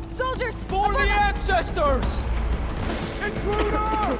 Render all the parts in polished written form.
Soldiers! For the ancestors! Intruder!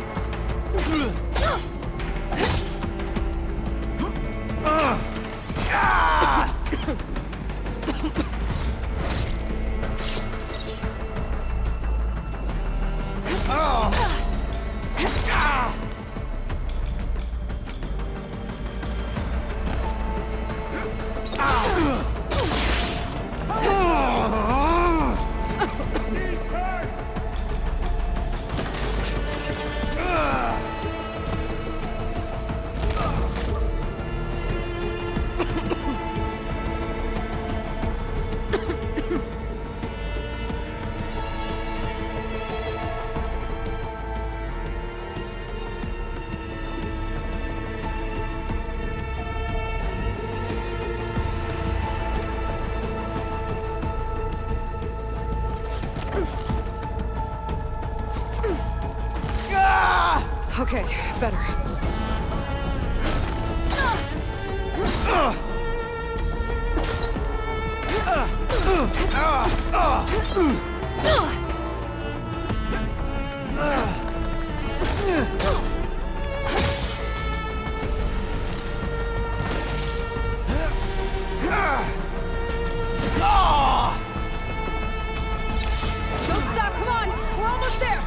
Okay, better. Don't stop, come on! We're almost there!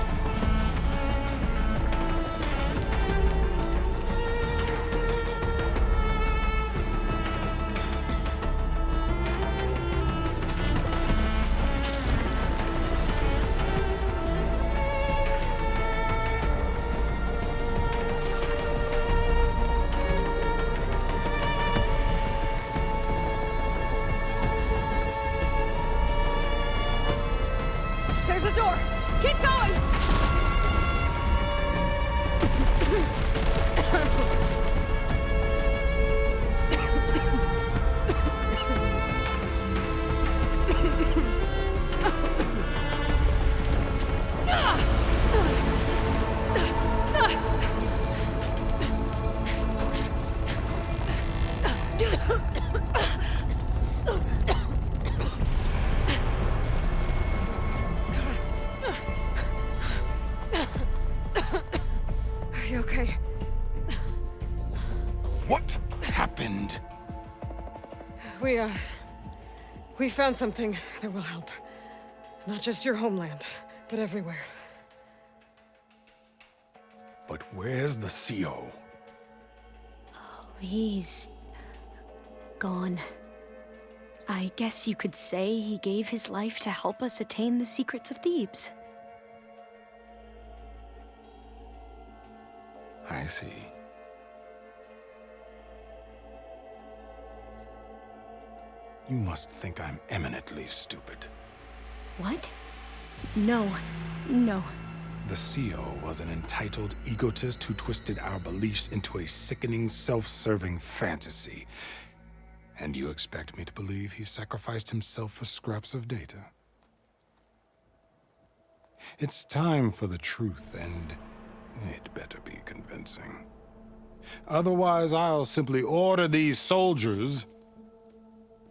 There's a door! Keep going! Are you okay? What happened? We found something that will help. Not just your homeland, but everywhere. But where's the CO? He's gone. I guess you could say he gave his life to help us attain the secrets of Thebes. I see. You must think I'm eminently stupid. What? No. The CO was an entitled egotist who twisted our beliefs into a sickening, self-serving fantasy. And you expect me to believe he sacrificed himself for scraps of data? It's time for the truth, and it better be convincing. Otherwise, I'll simply order these soldiers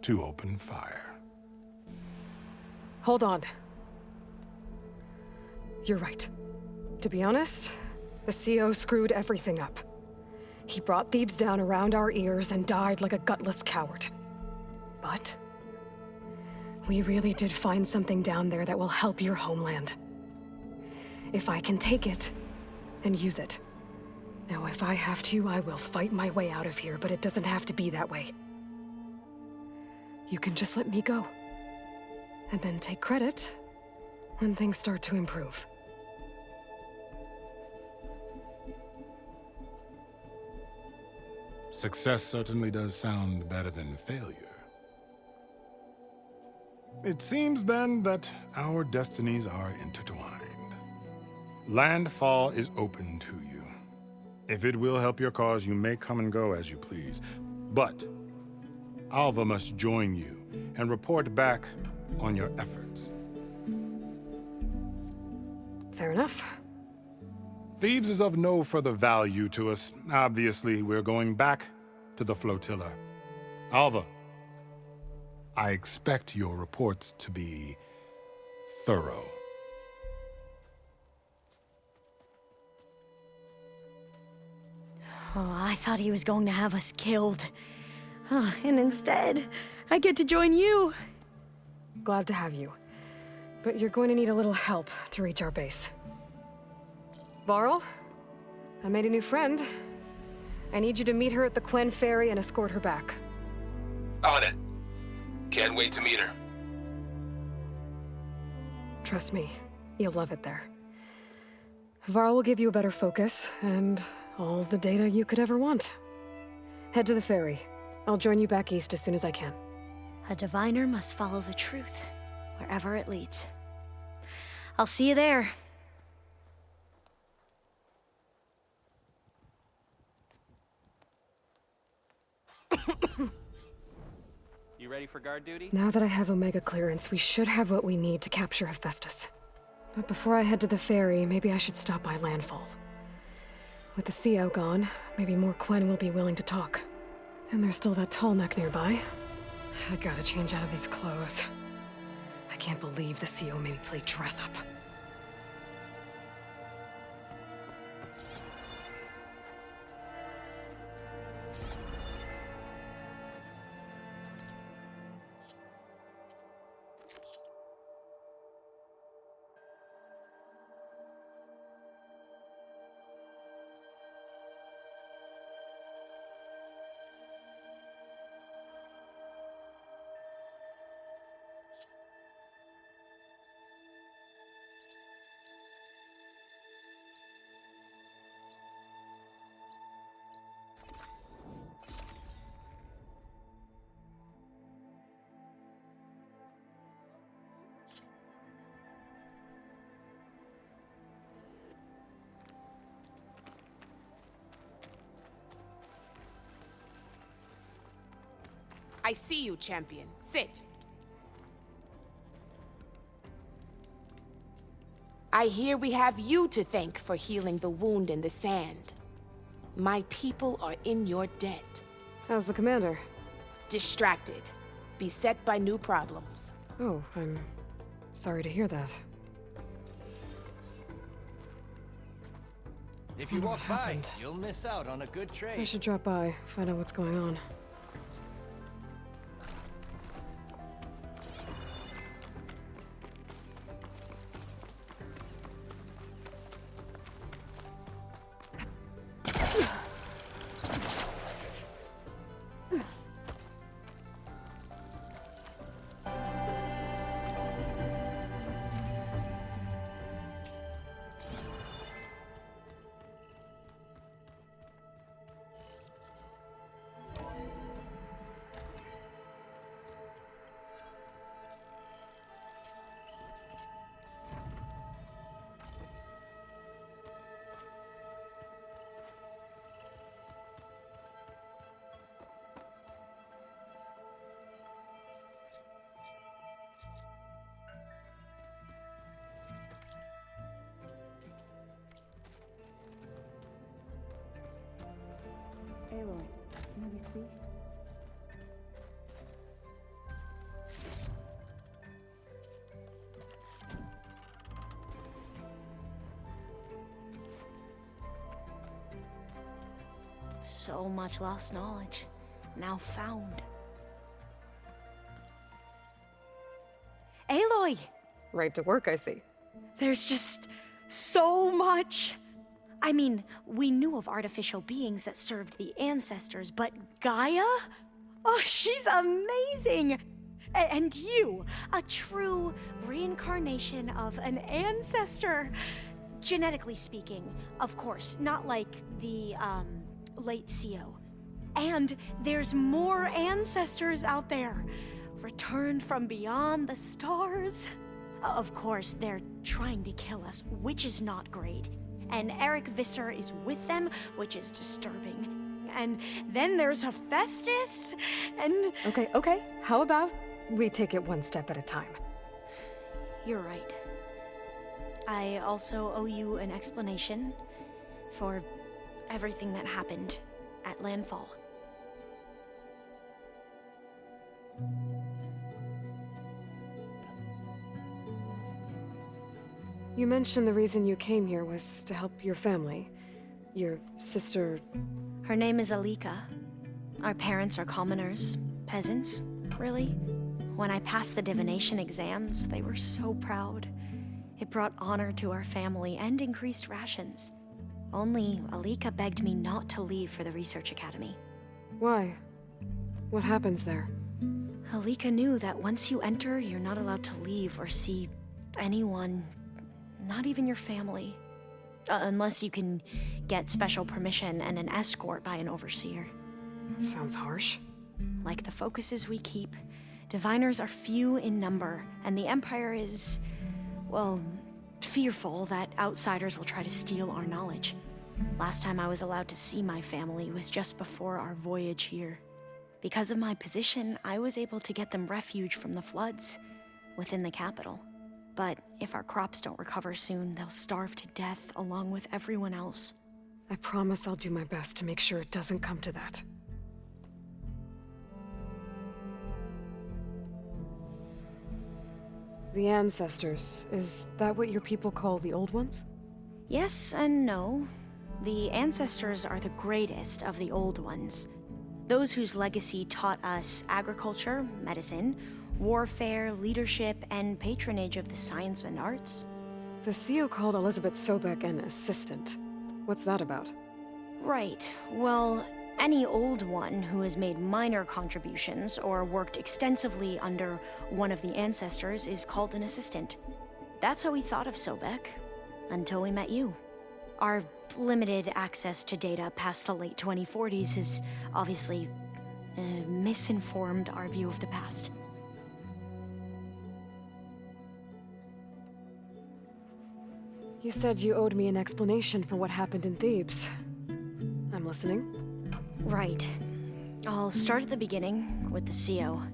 to open fire. Hold on. You're right. To be honest, the CO screwed everything up. He brought Thebes down around our ears and died like a gutless coward. But we really did find something down there that will help your homeland. If I can take it and use it. Now, if I have to, I will fight my way out of here, but it doesn't have to be that way. You can just let me go. And then take credit when things start to improve. Success certainly does sound better than failure. It seems then that our destinies are intertwined. Landfall is open to you. If it will help your cause, you may come and go as you please. But Alva must join you and report back on your efforts. Fair enough. Thebes is of no further value to us. Obviously, we're going back to the flotilla. Alva, I expect your reports to be thorough. Oh, I thought he was going to have us killed. And instead, I get to join you. Glad to have you. But you're going to need a little help to reach our base. Varl, I made a new friend. I need you to meet her at the Quen ferry and escort her back. On it. Can't wait to meet her. Trust me, you'll love it there. Varl will give you a better focus, and all the data you could ever want. Head to the ferry. I'll join you back east as soon as I can. A diviner must follow the truth, wherever it leads. I'll see you there. You ready for guard duty? Now that I have Omega clearance, we should have what we need to capture Hephaestus. But before I head to the ferry, maybe I should stop by Landfall. With the CO gone, maybe more Quen will be willing to talk. And there's still that tall neck nearby. I gotta change out of these clothes. I can't believe the CO made me play dress up. I see you, champion. Sit. I hear we have you to thank for healing the wound in the sand. My people are in your debt. How's the commander? Distracted. Beset by new problems. Oh, I'm sorry to hear that. If you walk by, happened? you'll miss out on a good I trade. should drop by, find out what's going on. Aloy, can we speak? So much lost knowledge, now found. Aloy! Right to work, I see. There's just so much. I mean, we knew of artificial beings that served the ancestors, but Gaia? Oh, she's amazing! And you, a true reincarnation of an ancestor. Genetically speaking, of course, not like the, late CO. And there's more ancestors out there, returned from beyond the stars. Of course, they're trying to kill us, which is not great. and Eric Visser is with them, which is disturbing. And then there's Hephaestus, and... Okay. How about we take it one step at a time? You're right. I also owe you an explanation for everything that happened at Landfall. You mentioned the reason you came here was to help your family. Your sister... Her name is Alika. Our parents are commoners, peasants, really. When I passed the divination exams, they were so proud. It brought honor to our family and increased rations. Only Alika begged me not to leave for the research academy. Why? What happens there? Alika knew that once you enter, you're not allowed to leave or see anyone, not even your family. Unless you can get special permission and an escort by an overseer. That sounds harsh. Like the focuses we keep, diviners are few in number, and the Empire is, well, fearful that outsiders will try to steal our knowledge. Last time I was allowed to see my family was just before our voyage here. Because of my position, I was able to get them refuge from the floods within the capital. But if our crops don't recover soon, they'll starve to death along with everyone else. I promise I'll do my best to make sure it doesn't come to that. The ancestors, is that what your people call the old ones? Yes and no. The ancestors are the greatest of the old ones. Those whose legacy taught us agriculture, medicine, warfare, leadership, and patronage of the science and arts. The CEO called Elizabeth Sobek an assistant. What's that about? Right. Well, any old one who has made minor contributions or worked extensively under one of the ancestors is called an assistant. That's how we thought of Sobek, until we met you. Our limited access to data past the late 2040s has obviously misinformed our view of the past. You said you owed me an explanation for what happened in Thebes. I'm listening. Right. I'll start at the beginning with the CEO.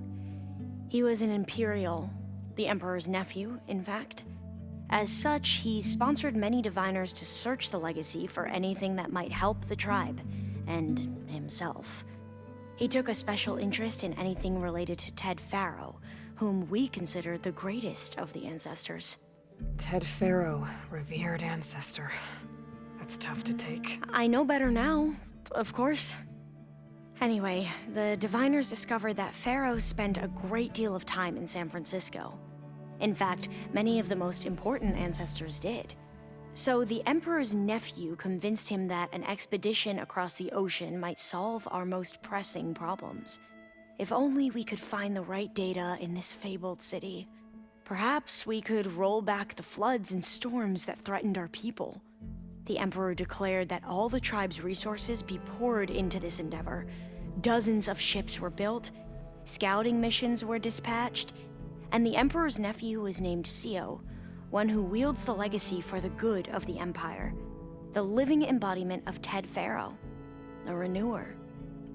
He was an Imperial, the Emperor's nephew, in fact. As such, he sponsored many diviners to search the legacy for anything that might help the tribe, and himself. He took a special interest in anything related to Ted Faro, whom we consider the greatest of the ancestors. Ted Faro, revered ancestor. That's tough to take. I know better now, of course. Anyway, the diviners discovered that Faro spent a great deal of time in San Francisco. In fact, many of the most important ancestors did. So the Emperor's nephew convinced him that an expedition across the ocean might solve our most pressing problems. If only we could find the right data in this fabled city. Perhaps we could roll back the floods and storms that threatened our people. The Emperor declared that all the tribe's resources be poured into this endeavor. Dozens of ships were built, scouting missions were dispatched, and the Emperor's nephew was named CEO, one who wields the legacy for the good of the Empire, the living embodiment of Ted Faro, the Renewer.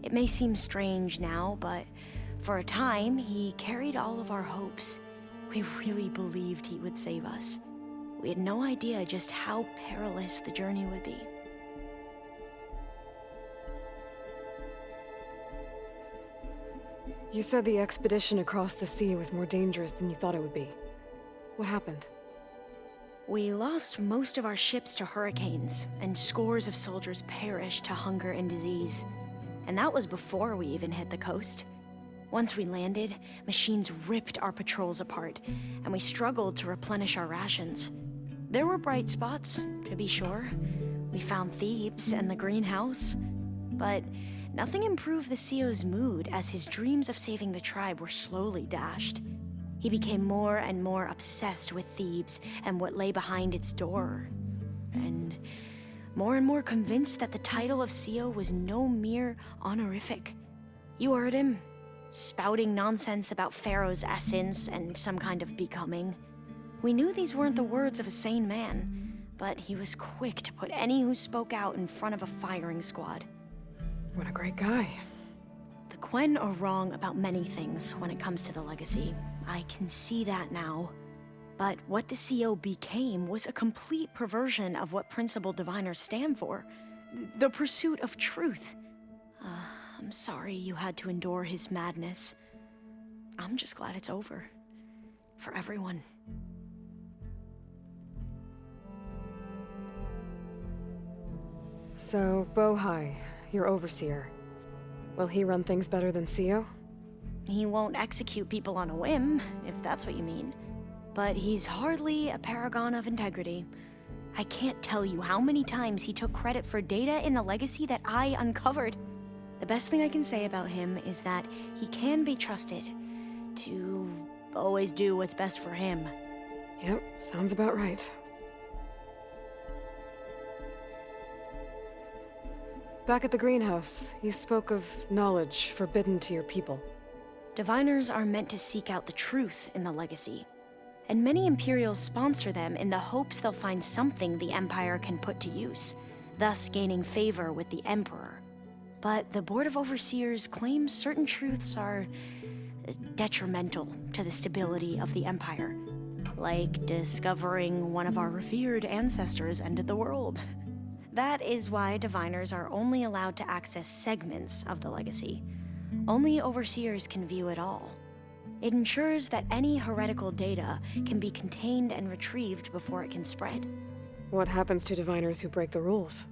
It may seem strange now, but for a time, he carried all of our hopes. We really believed he would save us. We had no idea just how perilous the journey would be. You said the expedition across the sea was more dangerous than you thought it would be. What happened? We lost most of our ships to hurricanes, and scores of soldiers perished to hunger and disease. And that was before we even hit the coast. Once we landed, machines ripped our patrols apart, and we struggled to replenish our rations. There were bright spots, to be sure. We found Thebes and the greenhouse. But nothing improved the CEO's mood as his dreams of saving the tribe were slowly dashed. He became more and more obsessed with Thebes and what lay behind its door. And more convinced that the title of CEO was no mere honorific. You heard him, spouting nonsense about Pharaoh's essence and some kind of becoming. We knew these weren't the words of a sane man, but he was quick to put any who spoke out in front of a firing squad. What a great guy. The Quen are wrong about many things when it comes to the legacy. I can see that now. But what the CO became was a complete perversion of what principal diviners stand for. The pursuit of truth. I'm sorry you had to endure his madness. I'm just glad it's over. For everyone. So, Bohai, your overseer. Will he run things better than CO? He won't execute people on a whim, if that's what you mean. But he's hardly a paragon of integrity. I can't tell you how many times he took credit for data in the legacy that I uncovered. The best thing I can say about him is that he can be trusted to always do what's best for him. Yep, sounds about right. Back at the greenhouse, you spoke of knowledge forbidden to your people. Diviners are meant to seek out the truth in the legacy, and many Imperials sponsor them in the hopes they'll find something the Empire can put to use, thus gaining favor with the Emperor. But the Board of Overseers claims certain truths are detrimental to the stability of the Empire, like discovering one of our revered ancestors ended the world. That is why diviners are only allowed to access segments of the legacy. Only overseers can view it all. It ensures that any heretical data can be contained and retrieved before it can spread. What happens to diviners who break the rules?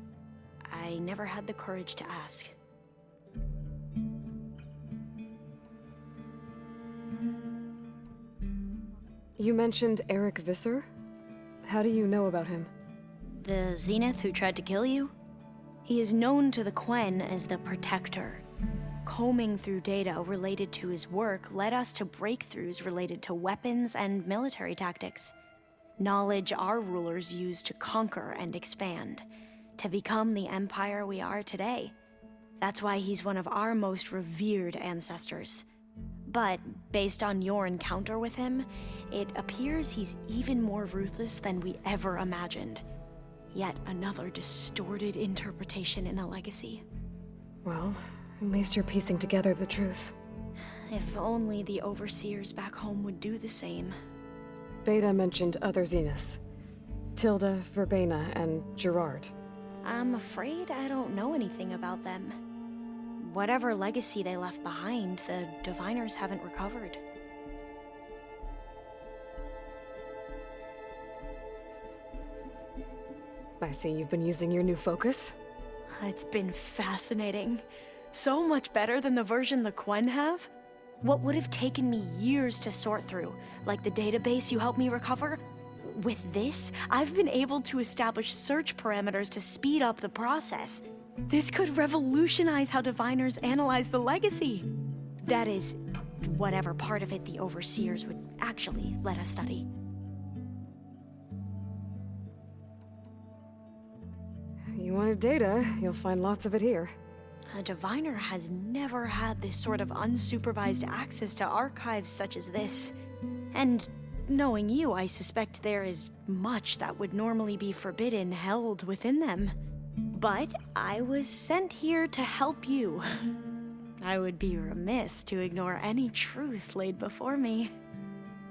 I never had the courage to ask. You mentioned Eric Visser? How do you know about him? The Zenith who tried to kill you? He is known to the Quen as the Protector. Combing through data related to his work led us to breakthroughs related to weapons and military tactics. Knowledge our rulers used to conquer and expand, to become the empire we are today. That's why he's one of our most revered ancestors. But based on your encounter with him, it appears he's even more ruthless than we ever imagined. Yet another distorted interpretation in the legacy. Well, at least you're piecing together the truth. If only the overseers back home would do the same. Beta mentioned other Zeniths. Tilda, Verbena, and Gerard. I'm afraid I don't know anything about them. Whatever legacy they left behind, the diviners haven't recovered. I see you've been using your new focus. It's been fascinating. So much better than the version the Quen have. What would have taken me years to sort through, like the database you helped me recover? With this, I've been able to establish search parameters to speed up the process. This could revolutionize how diviners analyze the legacy. That is, whatever part of it the overseers would actually let us study. You wanted data, you'll find lots of it here. A diviner has never had this sort of unsupervised access to archives such as this. And knowing you, I suspect there is much that would normally be forbidden held within them. But I was sent here to help you. I would be remiss to ignore any truth laid before me.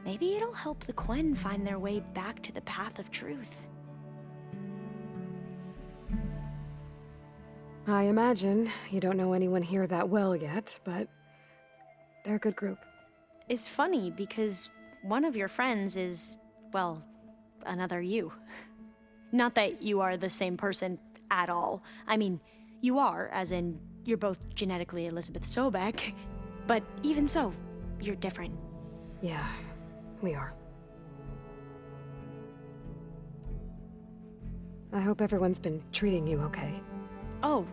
Maybe it'll help the Quen find their way back to the path of truth. I imagine you don't know anyone here that well yet, but they're a good group. It's funny because one of your friends is, well, another you. Not that you are the same person at all. I mean, you are, as in, you're both genetically Elizabeth Sobek, but even so, you're different. Yeah, we are. I hope everyone's been treating you okay. Oh,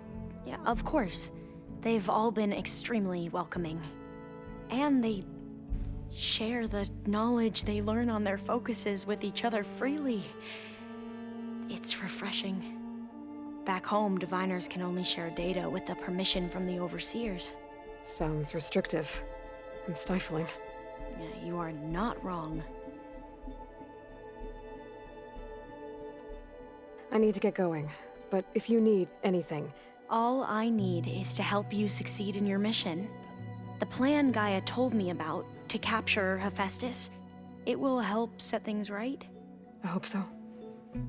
yeah, of course. They've all been extremely welcoming. And they share the knowledge they learn on their focuses with each other freely. It's refreshing. Back home, diviners can only share data with the permission from the overseers. Sounds restrictive and stifling. Yeah, you are not wrong. I need to get going, but if you need anything... All I need is to help you succeed in your mission. The plan Gaia told me about, to capture Hephaestus, it will help set things right. I hope so.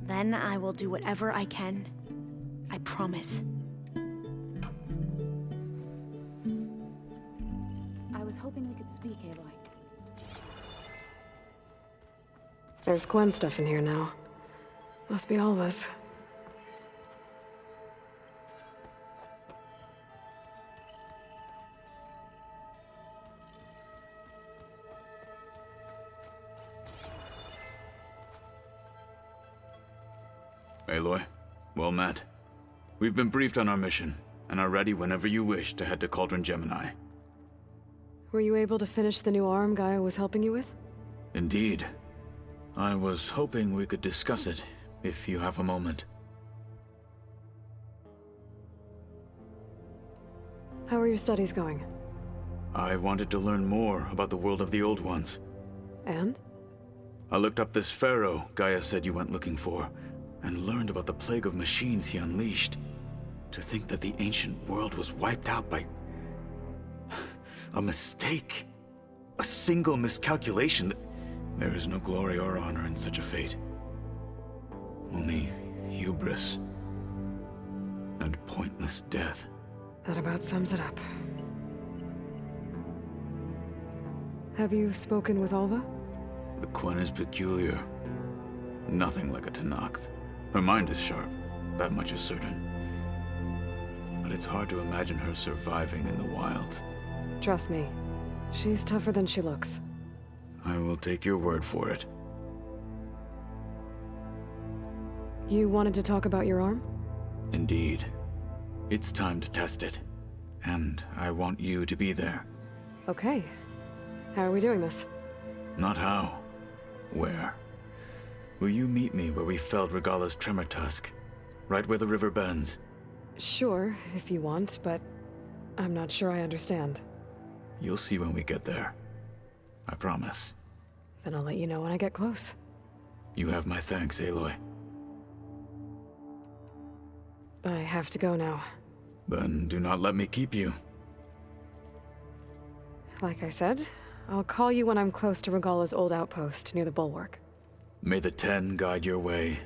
Then I will do whatever I can. I promise. I was hoping we could speak, Aloy. There's Quen stuff in here now. Must be Alva's. Aloy, well met. We've been briefed on our mission, and are ready whenever you wish to head to Cauldron Gemini. Were you able to finish the new arm Gaia was helping you with? Indeed. I was hoping we could discuss it, if you have a moment. How are your studies going? I wanted to learn more about the world of the Old Ones. And? I looked up this pharaoh Gaia said you went looking for, and learned about the plague of machines he unleashed. To think that the ancient world was wiped out by... a mistake. A single miscalculation. There is no glory or honor in such a fate. Only hubris and pointless death. That about sums it up. Have you spoken with Alva? The Quen is peculiar. Nothing like a Tenakth. Her mind is sharp, that much is certain. But it's hard to imagine her surviving in the wilds. Trust me, she's tougher than she looks. I will take your word for it. You wanted to talk about your arm? Indeed. It's time to test it. And I want you to be there. Okay. How are we doing this? Not how. Where? Will you meet me where we felled Regala's tremor tusk? Right where the river bends? Sure, if you want, but I'm not sure I understand. You'll see when we get there. I promise. Then I'll let you know when I get close. You have my thanks, Aloy. I have to go now. Then do not let me keep you. Like I said, I'll call you when I'm close to Regala's old outpost near the bulwark. May the Ten guide your way.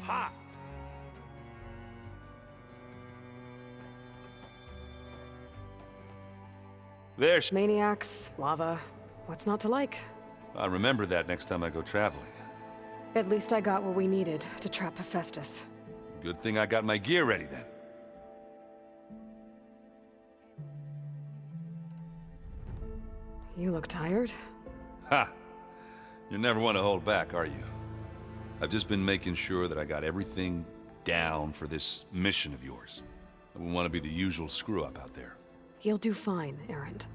Ha! There's... Maniacs, lava, What's not to like? I'll remember that next time I go traveling. At least I got what we needed to trap Hephaestus. Good thing I got my gear ready then. You look tired. Ha! You never want to hold back, are you? I've just been making sure that I got everything down for this mission of yours. I wouldn't want to be the usual screw-up out there. You'll do fine, Errand.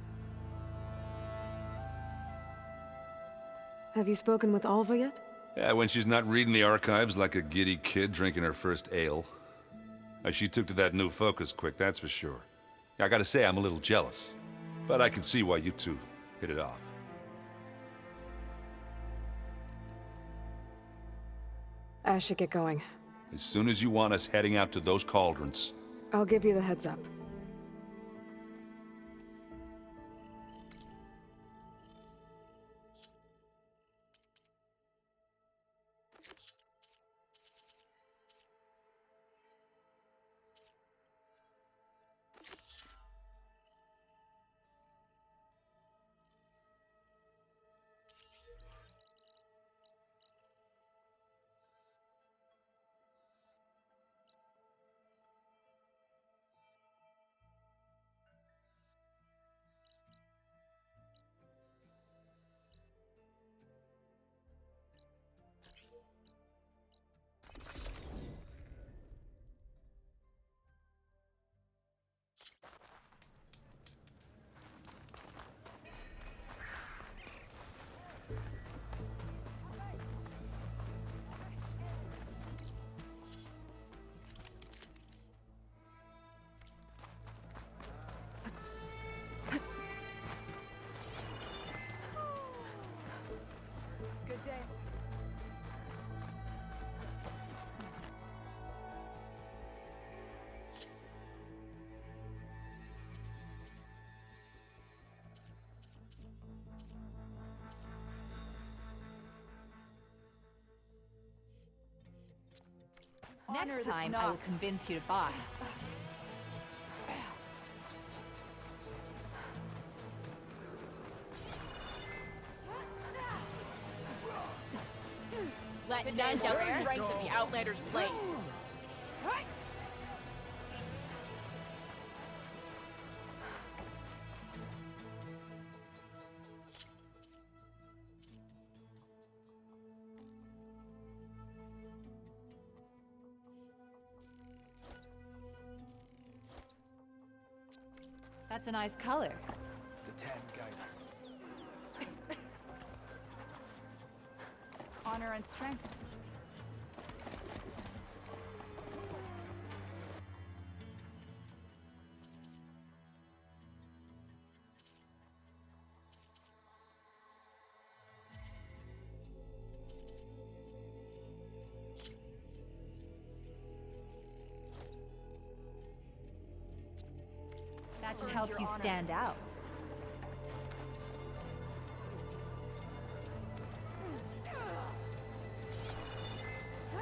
Have you spoken with Alva yet? Yeah, when she's not reading the archives like a giddy kid drinking her first ale. She took to that new focus quick, that's for sure. I gotta say, I'm a little jealous. But I can see why you two hit it off. I should get going. As soon as you want us heading out to those cauldrons. I'll give you the heads up. Next time, I will convince you to buy. Let down the strength of the Outlander's blade. That's a nice color. The 10 guy. Honor and strength. That should help you stand out.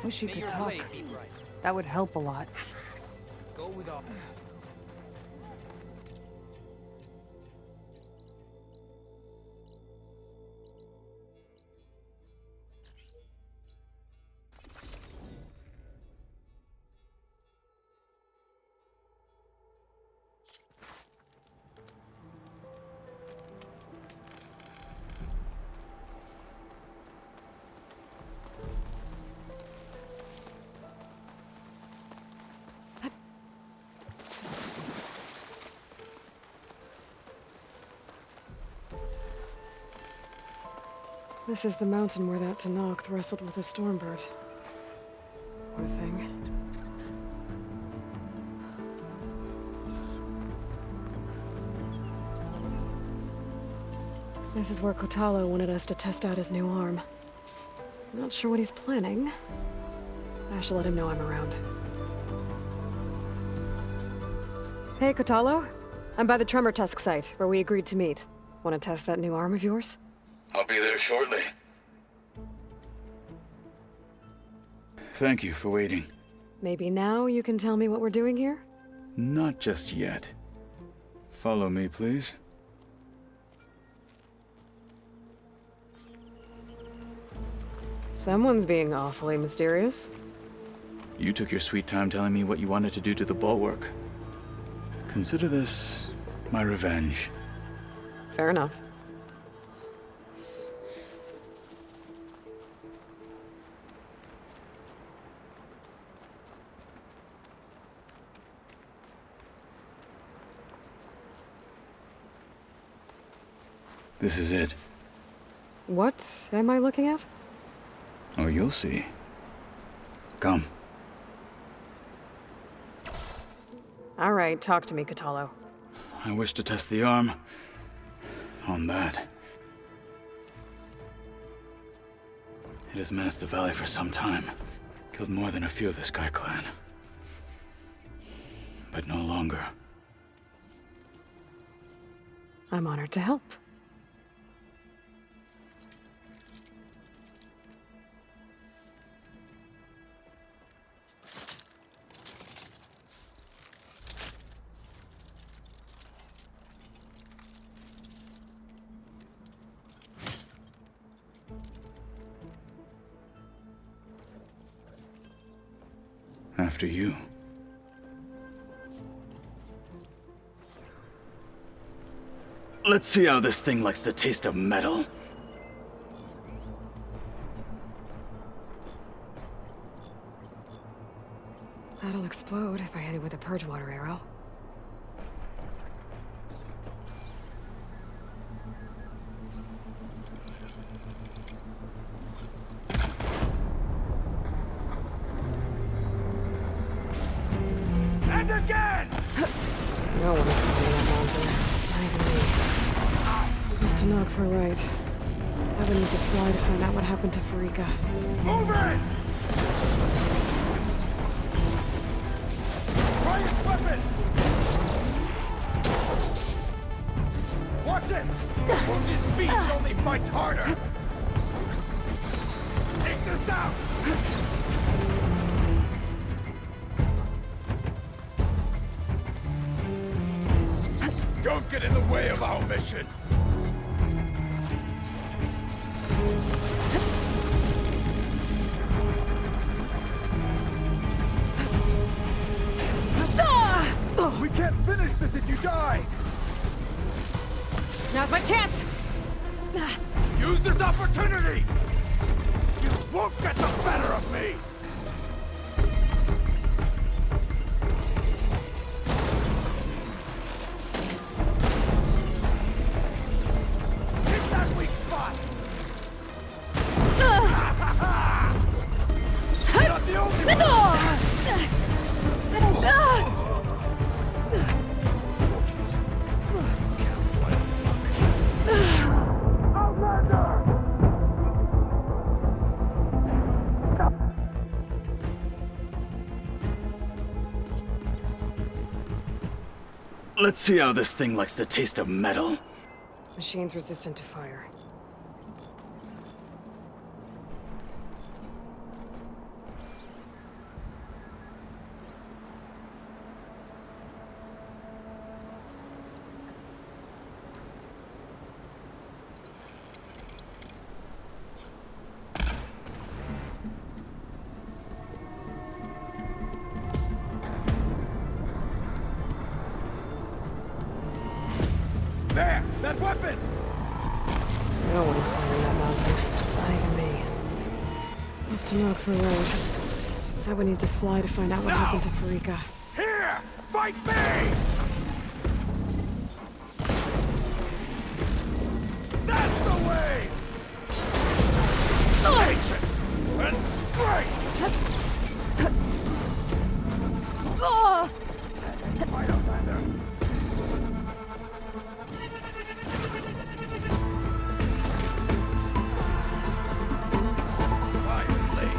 Wish you May could your talk. blade be bright. That would help a lot. Go with all. This is the mountain where that Tanakh wrestled with a stormbird. Poor thing. This is where Kotalo wanted us to test out his new arm. Not sure what he's planning. I should let him know I'm around. Hey, Kotalo. I'm by the Tremor Tusk site, where we agreed to meet. Want to test that new arm of yours? I'll be there shortly. Thank you for waiting. Maybe now you can tell me what we're doing here? Not just yet. Follow me, please. Someone's being awfully mysterious. You took your sweet time telling me what you wanted to do to the bulwark. Consider this my revenge. Fair enough. This is it. What am I looking at? Oh, you'll see. Come. All right, talk to me, Catalo. I wish to test the arm on that. It has menaced the valley for some time. Killed more than a few of the Sky Clan. But no longer. I'm honored to help. After you. Let's see how this thing likes the taste of metal. That'll explode if I hit it with a purge water arrow. And again! No one is climbing that mountain. Not even me. Mr. Nox were right. I would need to fly to find out what happened to Farika. Move it! Quiet weapon! Watch it! Wounded beast only fights harder! Take this out! Don't get in the way of our mission! We can't finish this if you die! Now's my chance! Use this opportunity! You won't get the better of me! Hit that weak spot! You're not the only one! Let's see how this thing likes the taste of metal. Machine's resistant to fire. There! That weapon! No one's climbing that mountain. Not even me. Must have knocked through right. I would need to fly to find out what happened to Farika. Here! Fight me! That's the way! Patience and strength! Fight, Outlander! Violently!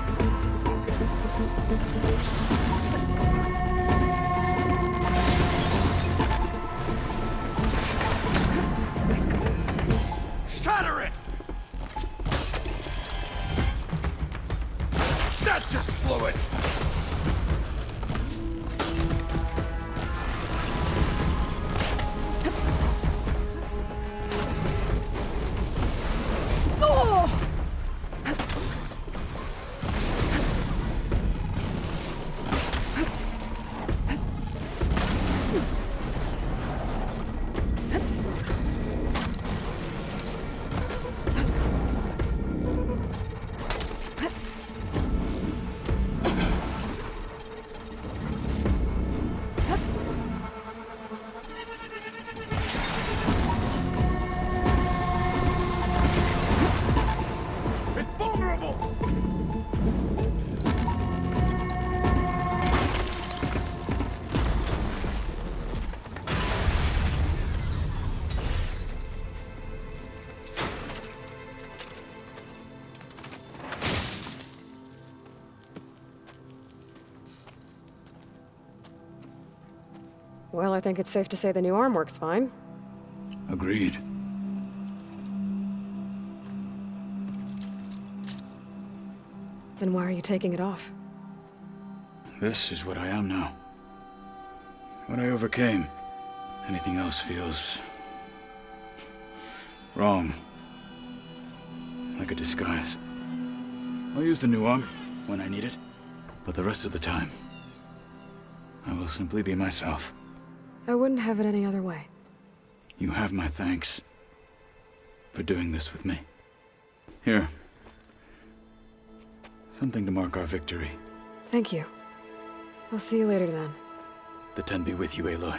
Shatter it! That should slow it! Well, I think it's safe to say the new arm works fine. Agreed. Then why are you taking it off? This is what I am now. What I overcame. Anything else feels... wrong. Like a disguise. I'll use the new arm when I need it, but the rest of the time, I will simply be myself. I wouldn't have it any other way. You have my thanks for doing this with me. Here. Something to mark our victory. Thank you. I'll see you later then. The Ten be with you, Aloy.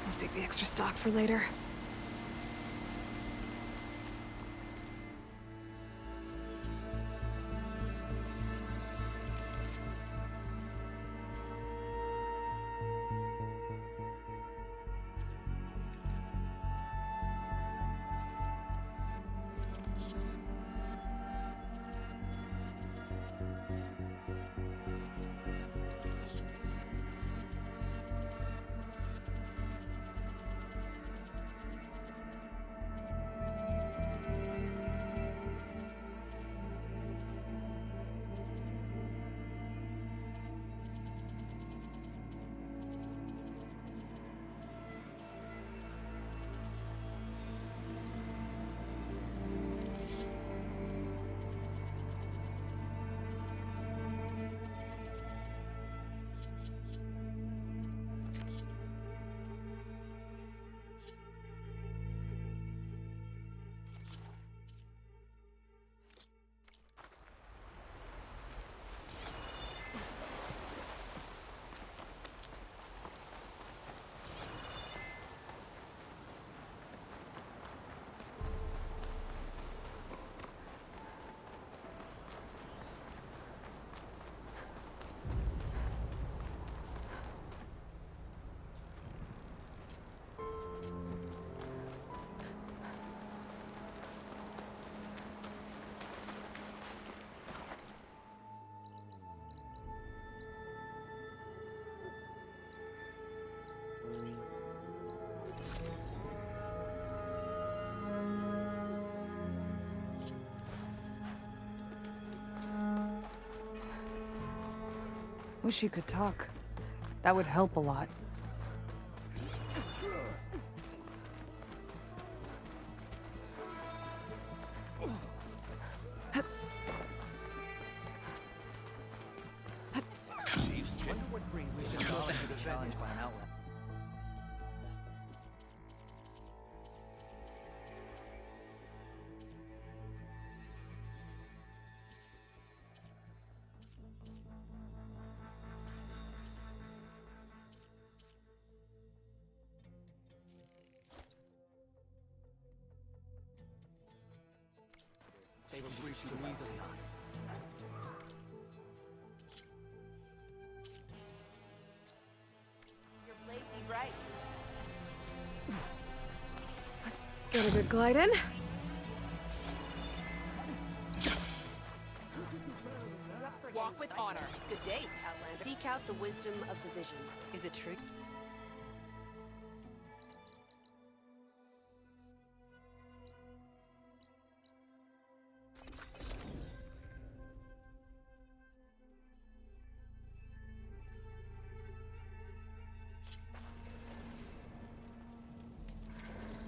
I'll save the extra stock for later. Wish you could talk. That would help a lot. You're blatantly right. Get a good glide in. Walk with honor. Good day, Outlander. Seek out the wisdom of the visions. Is it true?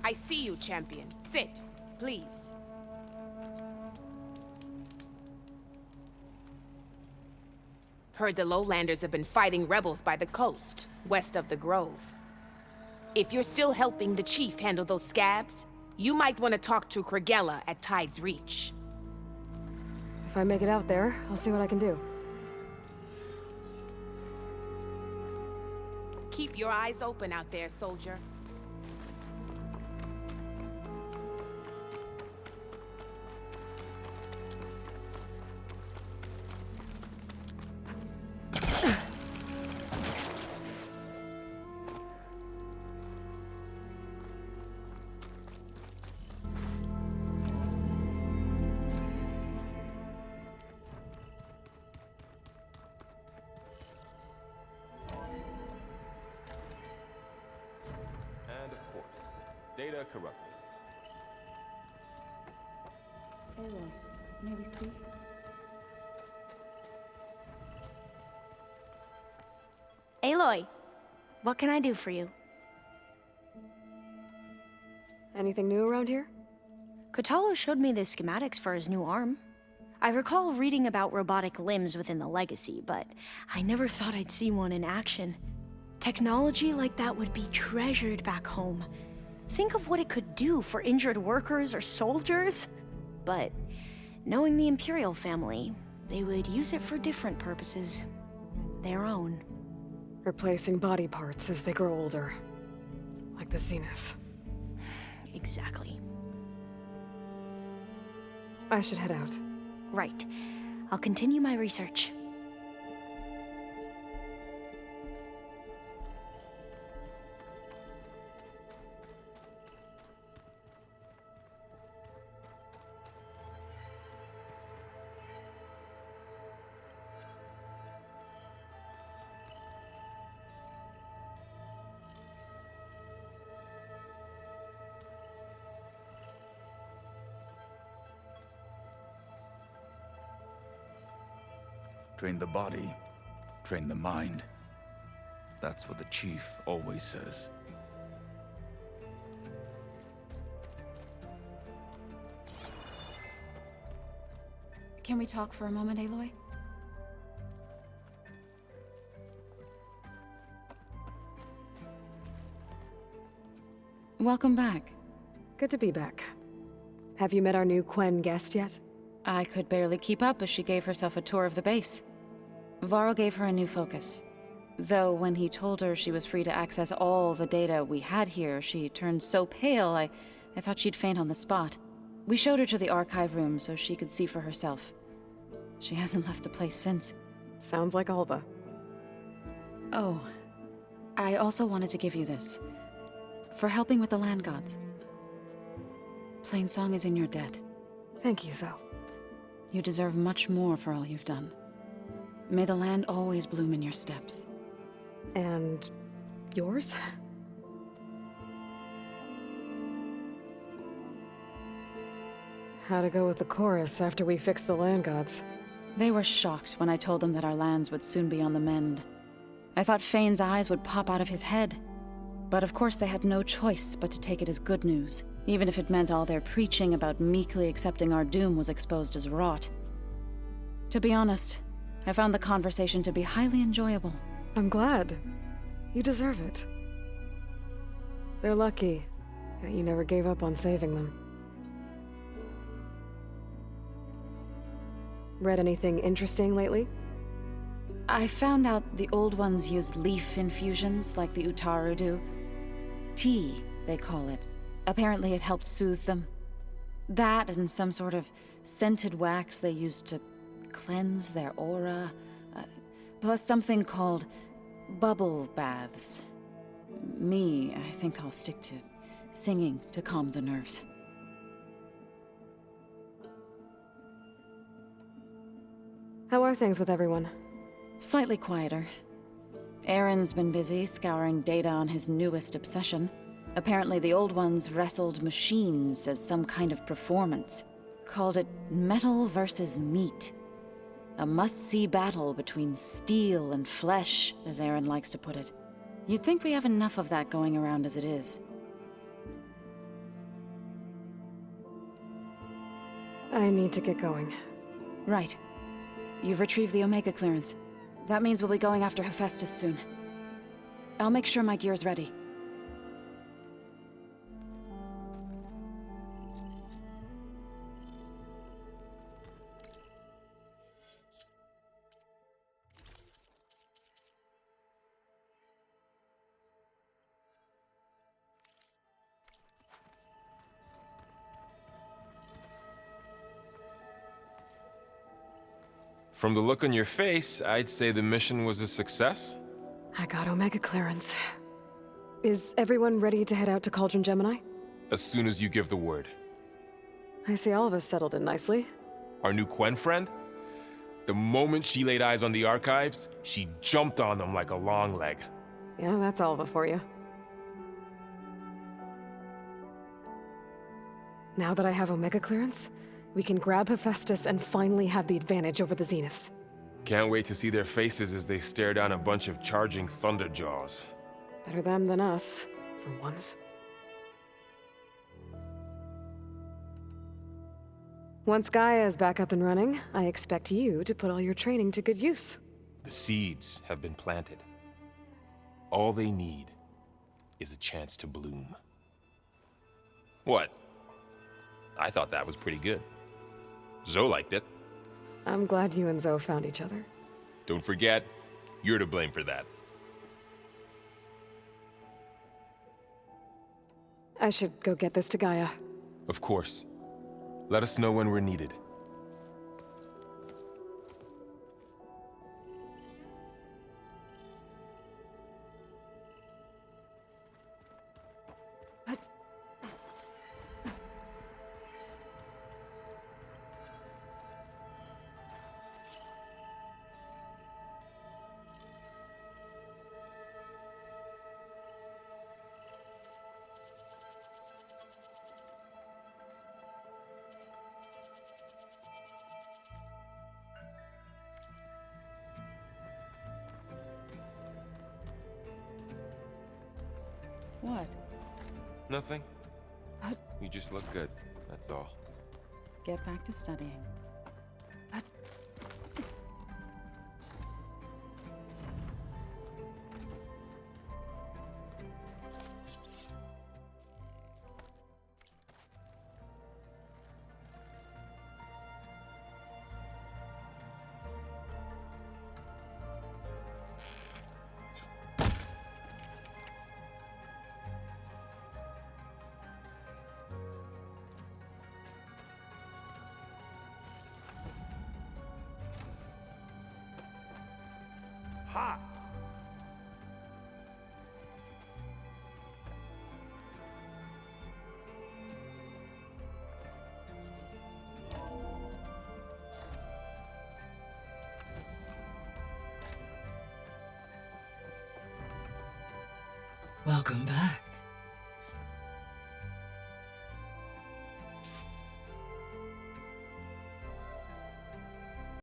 I see you, champion. Sit, please. Heard the lowlanders have been fighting rebels by the coast, west of the Grove. If you're still helping the chief handle those scabs, you might want to talk to Quen at Tide's Reach. If I make it out there, I'll see what I can do. Keep your eyes open out there, soldier. And of course, data corrupted. Aloy, may we speak? Aloy, what can I do for you? Anything new around here? Kotallo showed me the schematics for his new arm. I recall reading about robotic limbs within the Legacy, but I never thought I'd see one in action. Technology like that would be treasured back home. Think of what it could do for injured workers or soldiers. But knowing the Imperial family, they would use it for different purposes. Their own. Replacing body parts as they grow older. Like the Zenith. Exactly. I should head out. Right. I'll continue my research. Train the body, train the mind. That's what the chief always says. Can we talk for a moment, Aloy? Welcome back. Good to be back. Have you met our new Quen guest yet? I could barely keep up as she gave herself a tour of the base. Varl gave her a new focus. Though when he told her she was free to access all the data we had here, she turned so pale, I thought she'd faint on the spot. We showed her to the archive room so she could see for herself. She hasn't left the place since. Sounds like Alva. Oh, I also wanted to give you this. For helping with the land gods. Plainsong is in your debt. Thank you, Zoe. You deserve much more for all you've done. May the land always bloom in your steps. And yours? How'd it go with the chorus after we fixed the land gods? They were shocked when I told them that our lands would soon be on the mend. I thought Fane's eyes would pop out of his head. But of course they had no choice but to take it as good news, even if it meant all their preaching about meekly accepting our doom was exposed as rot. To be honest, I found the conversation to be highly enjoyable. I'm glad. You deserve it. They're lucky that you never gave up on saving them. Read anything interesting lately? I found out the old ones use leaf infusions like the Utaru do. Tea, they call it. Apparently it helped soothe them. That and some sort of scented wax they used to cleanse their aura. Plus something called bubble baths. Me, I think I'll stick to singing to calm the nerves. How are things with everyone? Slightly quieter. Aaron's been busy scouring data on his newest obsession. Apparently the old ones wrestled machines as some kind of performance. Called it metal versus meat. A must-see battle between steel and flesh, as Aaron likes to put it. You'd think we have enough of that going around as it is. I need to get going. Right. You've retrieved the Omega clearance. That means we'll be going after Hephaestus soon. I'll make sure my gear's ready. From the look on your face, I'd say the mission was a success. I got Omega clearance. Is everyone ready to head out to Cauldron Gemini? As soon as you give the word. I see Alva's settled in nicely. Our new Quen friend? The moment she laid eyes on the archives, she jumped on them like a long leg. Yeah, that's Alva for you. Now that I have Omega clearance, we can grab Hephaestus and finally have the advantage over the Zeniths. Can't wait to see their faces as they stare down a bunch of charging Thunderjaws. Better them than us, for once. Once Gaia is back up and running, I expect you to put all your training to good use. The seeds have been planted. All they need is a chance to bloom. What? I thought that was pretty good. Zoe liked it. I'm glad you and Zoe found each other. Don't forget, you're to blame for that. I should go get this to Gaia. Of course. Let us know when we're needed. What? Nothing. You just look good, that's all. Get back to studying. Ha! Welcome back.